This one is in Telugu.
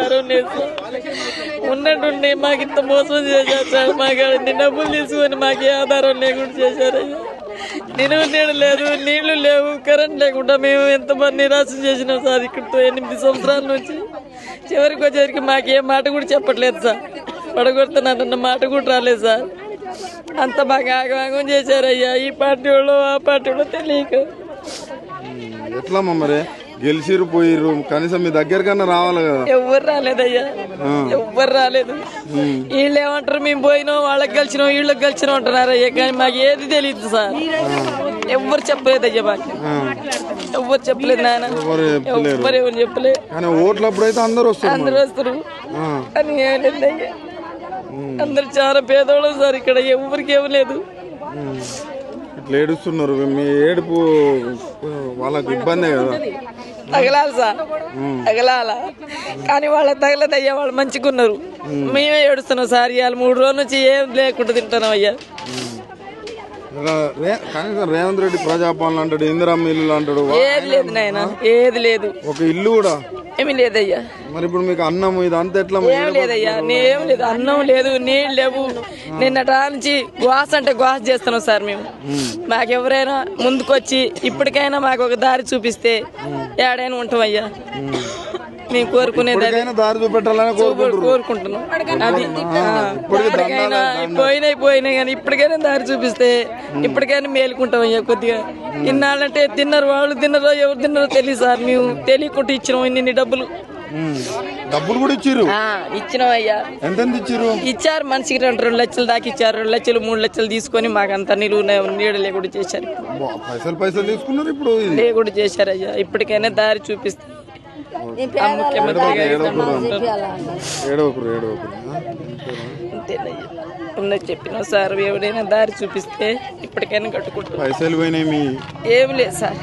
ఆధారం లేదు సార్. ఉన్నట్టుండి మాకు ఇంత మోసం చేశారు సార్. మాకు అన్ని డబ్బులు తీసుకొని మాకు ఆధారం లేకుండా చేశారయ్యా. నీళ్ళు లేదు, నీళ్లు లేవు, కరెంట్ లేకుండా మేము ఎంతమంది నిరాశ చేసినాం సార్. ఇక్కడితో 8 సంవత్సరాల నుంచి చివరికి వచ్చేసరికి మాకు ఏ మాట కూడా చెప్పట్లేదు సార్. పడగొడుతున్నారన్న మాట కూడా రాలేదు సార్. అంత బాగా ఆగమాగం చేశారయ్యా. ఈ పార్టీ వాళ్ళు ఆ పార్టీ వాళ్ళు తెలియక. ఎట్లా మరి గెలిచిరు పోయిర్రు, కనీసం మీ దగ్గరకన్నా రావాలి కదా. ఎవ్వరు రాలేదయ్యా, ఎవ్వరు రాలేదు. వీళ్ళు ఏమంటారు మేము పోయినాం, వాళ్ళకి కలిసినాం, వీళ్ళకి కలిసినాం అంటున్నారయ్యా. కానీ మాకు ఏది తెలియదు సార్. ఎవ్వరు చెప్పలేదయ్యా, మాకు ఎవ్వరు చెప్పలేదు నాయన. ఎవ్వరు ఎవరు చెప్పలేదు. ఓట్లప్పుడు అయితే అందరూ వస్తారు అని ఏం లేదయ్యా. అందరు చాలా పేదవాళ్ళు సార్. ఇక్కడ ఎవరికి ఇవ్వలేదు. ఇట్లా ఏడుస్తున్నారు. మీ ఏడుపు వాళ్ళకి ఇబ్బందే కదా. తగలాలి సార్, తగలాల. కానీ వాళ్ళకి తగలదయ్యా. వాళ్ళు మంచిగా ఉన్నారు, మేమే ఏడుస్తున్నాం సార్. ఇవాళ 3 రోజుల నుంచి ఏం లేకుండా తింటున్నాం అయ్యా. కనీసం రేవంత్ రెడ్డి ప్రజాపాలన అంటాడు, ఇందిరమ్మ ఇల్లు అంటాడు. ఏది లేదు నాయన, ఏది లేదు. ఒక ఇల్లు కూడా ఏమి లేదయ్యా. మరి ఇప్పుడు మీకు అన్నం ఇది అంత ఎట్లా? ఏం లేదయ్యా, ఏం లేదు. అన్నం లేదు, నీళ్ళు లేవు. నిన్నటా నుంచి గ్వాస్ అంటే గ్వాస్ చేస్తున్నాం సార్ మేము. మాకెవరైనా ముందుకొచ్చి ఇప్పటికైనా మాకు ఒక దారి చూపిస్తే ఏడైనా ఉంటామయ్యా. మేము కోరుకునేది దారి చూపెట్టాలని కోరుకుంటున్నాం. అది పోయినాయి కానీ ఇప్పటికైనా దారి చూపిస్తే ఇప్పటికైనా మేలుకుంటామయ్యా. కొద్దిగా ఇన్నాళ్ళంటే తిన్నారు, వాళ్ళు తిన్నారో ఎవరు తిన్నారో తెలియదు సార్. మేము తెలియకుండా ఇచ్చినాం ఇన్ని డబ్బులు కూడా ఇచ్చినాం అయ్యా. ఎంత ఇచ్చారు మనిషికి 2 లక్షలు దాకా ఇచ్చారు. 2 లక్షలు 3 లక్షలు తీసుకొని మాకంతా నీడ లేకుండా చేశారు. పైసలు తీసుకున్నారు, ఇప్పుడు లేకుండా చేశారు అయ్యా. ఇప్పటికైనా దారి చూపిస్తే చెప్పిన సార్. ఎవడైనా దారి చూపిస్తే ఇప్పటికైనా కట్టుకుంటాం. పైసలు పోయినాయి, ఏమి లేదు సార్.